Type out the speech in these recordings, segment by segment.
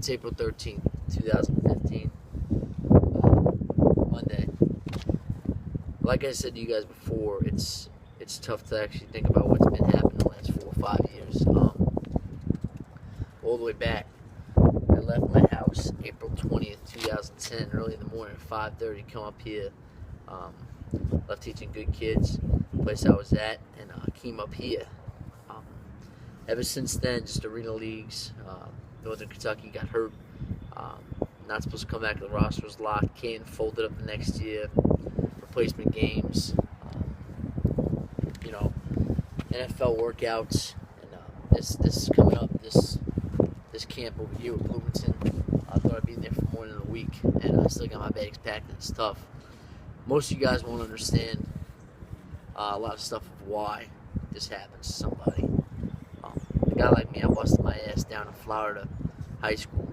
It's April 13th, 2015, Monday. Like I said to you guys before, it's tough to actually think about what's been happening the last 4 or 5 years. All the way back, I left my house April 20th, 2010, early in the morning at 5:30, come up here, left teaching good kids, the place I was at, and came up here. Ever since then, just arena leagues. Northern Kentucky got hurt. Not supposed to come back. The roster was locked. Canton folded up the next year. Replacement games. NFL workouts. And this is coming up. This camp over here with Bloomington. I thought I'd be there for more than a week, and I still got my bags packed. And it's tough. Most of you guys won't understand a lot of stuff of why this happens to somebody. A guy like me, I busted my ass down in Florida high school,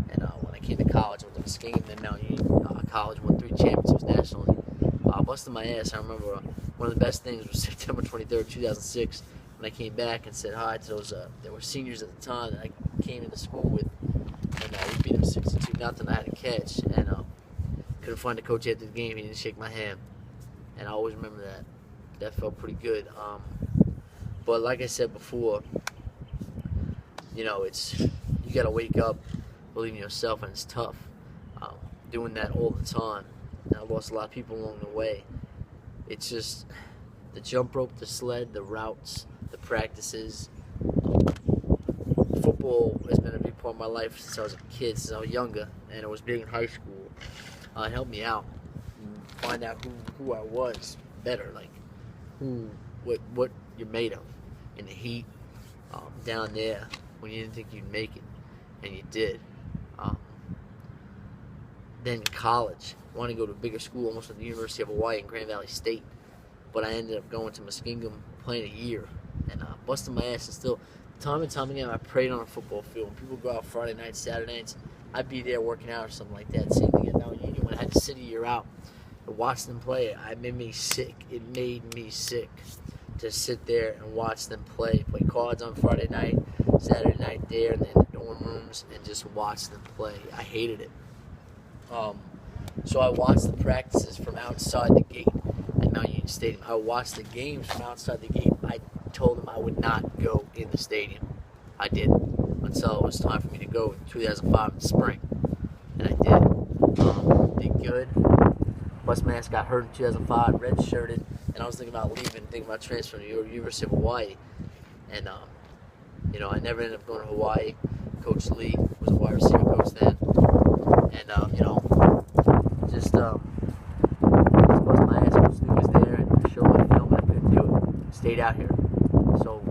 and when I came to college, I went to Muskingum, then Mount Union College, won 3 championships nationally. Busted my ass. I remember one of the best things was September 23rd, 2006, when I came back and said hi to those. There were seniors at the time that I came into school with, and we beat them 62-0. I had a catch, and couldn't find the coach after the game. He didn't shake my hand, and I always remember that. That felt pretty good. But like I said before, you gotta wake up, believe in yourself, and it's tough. Doing that all the time, and I lost a lot of people along the way. It's just the jump rope, the sled, the routes, the practices. Football has been a big part of my life since I was a kid, since I was younger, and it was big in high school. It helped me out, and find out who I was better, like what you're made of in the heat, down there when you didn't think you'd make it, and you did. Then college, I wanted to go to a bigger school, almost at the University of Hawaii in Grand Valley State, but I ended up going to Muskingum, playing a year, and busting my ass. And still, time and time again, I prayed on a football field. When people go out Friday nights, Saturday nights, I'd be there working out or something like that. Same thing at Mount Union when I had to sit a year out to watch them play. It made me sick. It made me sick to sit there and watch them play cards on Friday night, Saturday night there, and then in the dorm rooms, and just watch them play. I hated it. So I watched the practices from outside the gate at Mount Union Stadium. I watched the games from outside the gate. I told them I would not go in the stadium. I didn't until it was time for me to go in 2005 in the spring, and I did. Did good. Bust my ass, got hurt in 2005, redshirted, and I was thinking about leaving, thinking about transferring to the University of Hawaii. And I never ended up going to Hawaii. Coach Lee was a wide receiver coach then, and just bust my ass. Coach Lee was there and showed my film, and I couldn't do it. Stayed out here, so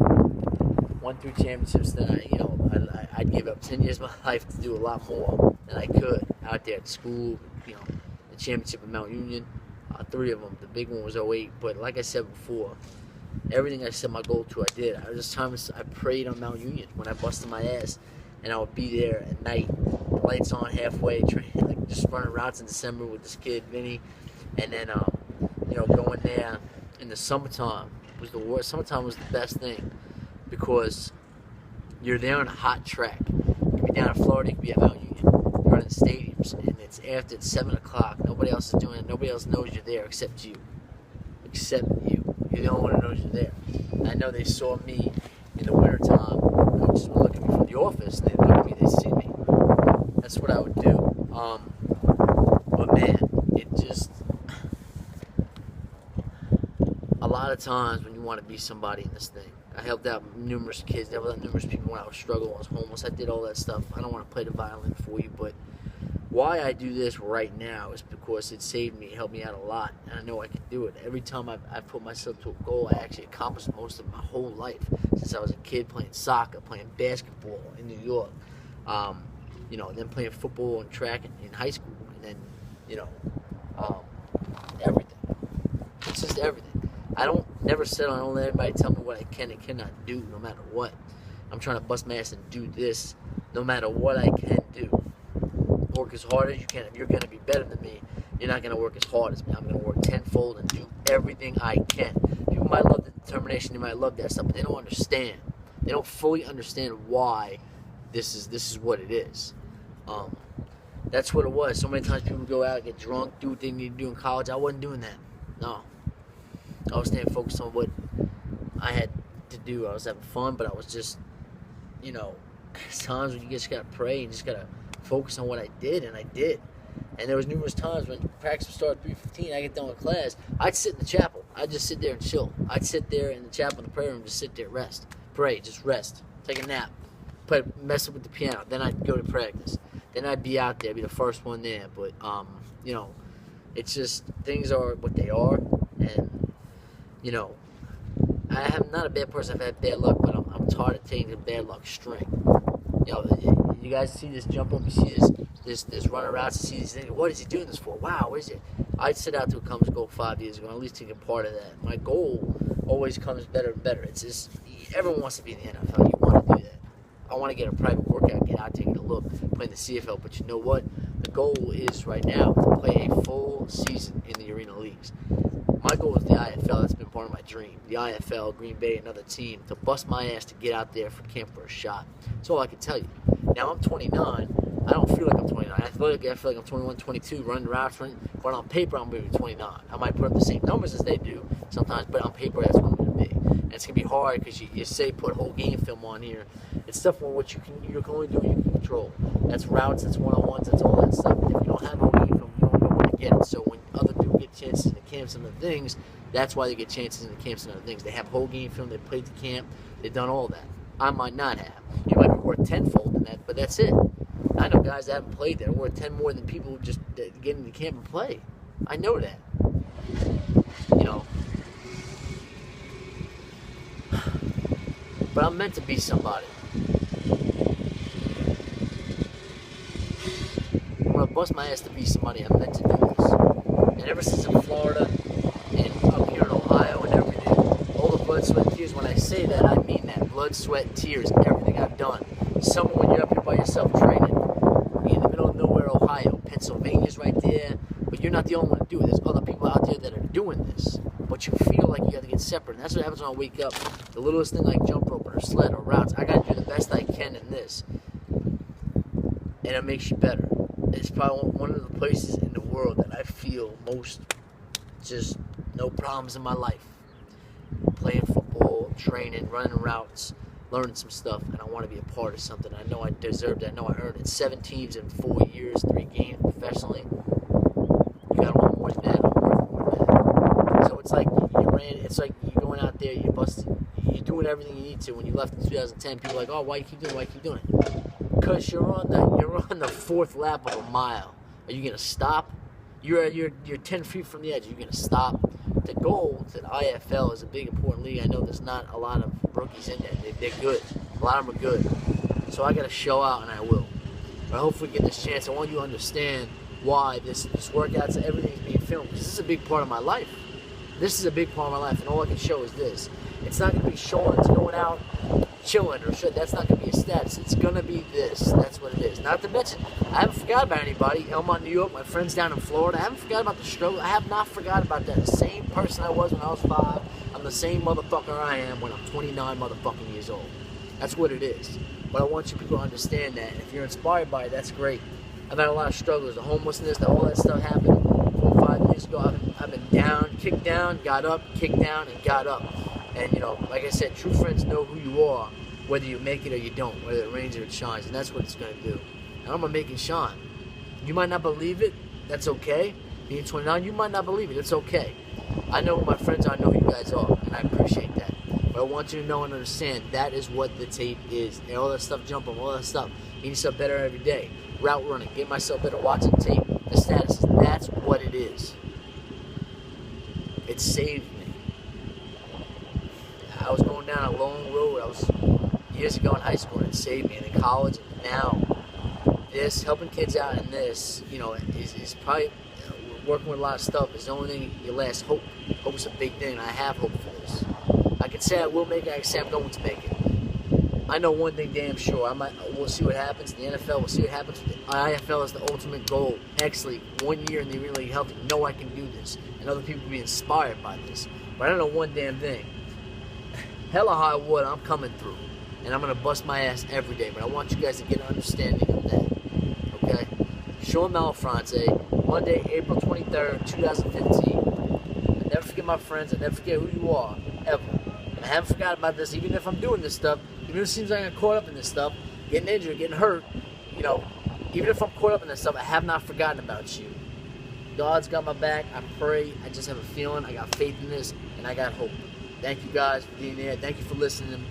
won 3 championships. Then I'd give up 10 years of my life to do a lot more than I could out there at school. The championship at Mount Union, 3 of them. The big one was 08. But like I said before, everything I set my goal to, I did. I prayed on Mount Union when I busted my ass, and I would be there at night, lights on halfway, just running routes in December with this kid Vinny, and then going there in the summertime was the worst. Summertime was the best thing because you're there on a hot track. You could be down in Florida, you could be at Mount Union. You're in the stadiums, and it's 7 o'clock. Nobody else is doing it. Nobody else knows you're there except you. Except you. You're the only one who knows you're there. And I know they saw me in the wintertime. Coaches would look at me from the office, and they'd look at me, they'd see me. That's what I would do. But man, it just... A lot of times when you want to be somebody in this thing, I helped out numerous kids. I helped out numerous people when I was struggling. I was homeless. I did all that stuff. I don't want to play the violin for you, but why I do this right now is because it saved me, it helped me out a lot, and I know I can do it. Every time I put myself to a goal, I actually accomplished most of my whole life since I was a kid, playing soccer, playing basketball in New York, then playing football and track in high school, and then everything. It's just everything. I don't let anybody tell me what I can and cannot do, no matter what. I'm trying to bust my ass and do this, no matter what I can do. Work as hard as you can. If you're going to be better than me, you're not going to work as hard as me. I'm going to work tenfold and do everything I can. People might love the determination, they might love that stuff, but they don't understand. They don't fully understand why this is what it is. Um, that's what it was. So many times people go out, get drunk, do what they need to do in college. I wasn't doing that. No. I was staying focused on what I had to do. I was having fun, but I was just, there's times when you just gotta pray and just gotta focus on what I did, and I did. And there was numerous times when practice would start at 3:15, I get done with class, I'd sit in the chapel. I'd just sit there and chill. I'd sit there in the chapel in the prayer room, just sit there, rest, pray, just rest, take a nap, mess with the piano. Then I'd go to practice. Then I'd be out there, be the first one there. But it's just things are what they are, and I am not a bad person. I've had bad luck, but I'm tired of taking the bad luck string. You guys see this jump rope, you see this running routes, you see these things. What is he doing this for? Wow, what is it? I set out to accomplish a goal 5 years ago, and at least take a part of that. My goal always comes better and better. It's just, everyone wants to be in the NFL. You want to do that. I want to get a private workout, get out, take a look, play in the CFL. But you know what? The goal is right now to play a full season in the Arena Leagues. My goal is the IFL. That's been part of my dream. The IFL, Green Bay, another team, to bust my ass to get out there for camp for a shot. That's all I can tell you. Now, I'm 29. I don't feel like I'm 29. I feel like I'm 21, 22, running routes, but on paper, I'm going to be 29. I might put up the same numbers as they do sometimes, but on paper, that's what I'm going to be. And it's going to be hard because you say put whole game film on here. It's stuff on what you can only do what you can control. That's routes, that's one-on-ones, that's all that stuff. If you don't have whole game film, you don't know where to get it. So when other people get chances in the camps and other things, that's why they get chances in the camps and other things. They have whole game film, they played the camp, they've done all that. I might not have. You might be worth tenfold in that, but that's it. I know guys that haven't played that are worth 10 more than people who just get into camp and play. I know that. But I'm meant to be somebody. I'm going to bust my ass to be somebody. I'm meant to do this. And ever since in Florida and up here in Ohio and everything, all the blood, sweat, and tears, when I say that, I mean that. Blood, sweat, tears, everything I've done. Someone, when you're up here by yourself training, in the middle of nowhere, Ohio, Pennsylvania's right there, but you're not the only one to do it. There's other people out there that are doing this, but you feel like you have to get separate. And that's what happens when I wake up. The littlest thing like jump rope or sled or routes, I got to do the best I can in this, and it makes you better. It's probably one of the places in the world that I feel most just no problems in my life. Playing football, training, running routes, learning some stuff, and I want to be a part of something. I know I deserve that. I know I earned it. 7 teams in 4 years, 3 games professionally. You got to want more than that. I'm worth more than that. So it's like you're going out there, you're doing everything you need to. When you left in 2010, people are like, oh, why you keep doing it? Because you're on the 4th lap of a mile. Are you gonna stop? You're 10 feet from the edge. Are you gonna stop? The goal to the IFL is a big important league. I know there's not a lot of rookies in there. They're good. A lot of them are good. So I got to show out, and I will. But hopefully get this chance. I want you to understand why this workouts and everything's being filmed. Because this is a big part of my life. This is a big part of my life, and all I can show is this. It's not going to be showing, it's going out, chilling, or shit. That's not going to be a status. It's going to be this. That's what it is. Not to mention, I haven't forgot about anybody. Elmont, New York, my friends down in Florida. I haven't forgot about the struggle. I have not forgot about that. The same person I was when I was 5. I'm the same motherfucker I am when I'm 29 motherfucking years old. That's what it is. But I want you people to understand that. If you're inspired by it, that's great. I've had a lot of struggles. The homelessness, all that stuff happened 4 or 5 years ago. I've been down, kicked down, got up, kicked down, and got up. And, like I said, true friends know who you are, whether you make it or you don't, whether it rains or it shines. And that's what it's going to do. And I'm going to make it shine. You might not believe it. That's okay. Being 29, you might not believe it. It's okay. I know who my friends are. I know who you guys are. And I appreciate that. But I want you to know and understand that is what the tape is. And all that stuff, jumping, all that stuff. Getting yourself better every day. Route running. Get myself better. Watching tape. The statuses. That's what it is. It saved me. I was going down a long road. I was years ago in high school, and it saved me. And in college, and now this helping kids out in this, is probably working with a lot of stuff. Is the only thing your last hope. Hope's a big thing, and I have hope for this. I can say I will make it. I can say I'm going to make it. I know one thing damn sure. We'll see what happens in the NFL. We'll see what happens. The IFL is the ultimate goal. Actually, 1 year in the Arena League Healthy. Know I can do this, and other people can be inspired by this. But I don't know one damn thing. Hella high water, I'm coming through. And I'm going to bust my ass every day. But I want you guys to get an understanding of that. Sean Malafronte, Monday, April 23rd, 2015. I never forget my friends. I never forget who you are, ever. And I haven't forgotten about this, even if I'm doing this stuff, even if it seems like I'm caught up in this stuff, getting injured, getting hurt, you know, even if I'm caught up in this stuff, I have not forgotten about you. God's got my back. I pray. I just have a feeling. I got faith in this, and I got hope. Thank you guys for being there. Thank you for listening,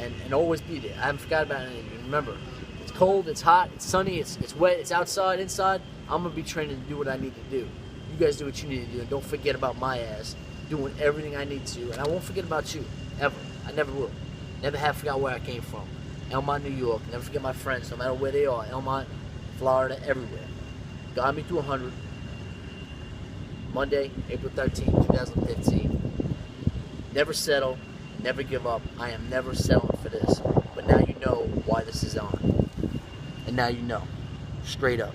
and always be there. I haven't forgotten about anything. Remember, it's cold, it's hot, it's sunny, it's wet, it's outside, inside. I'm going to be training to do what I need to do. You guys do what you need to do, and don't forget about my ass doing everything I need to. And I won't forget about you, ever. I never will. Never have forgot where I came from. Elmont, New York. Never forget my friends, no matter where they are. Elmont, Florida, everywhere. Got me to 100. Monday, April 13th, 2015. Never settle, never give up. I am never settling for this. But now you know why this is on. And now you know. Straight up.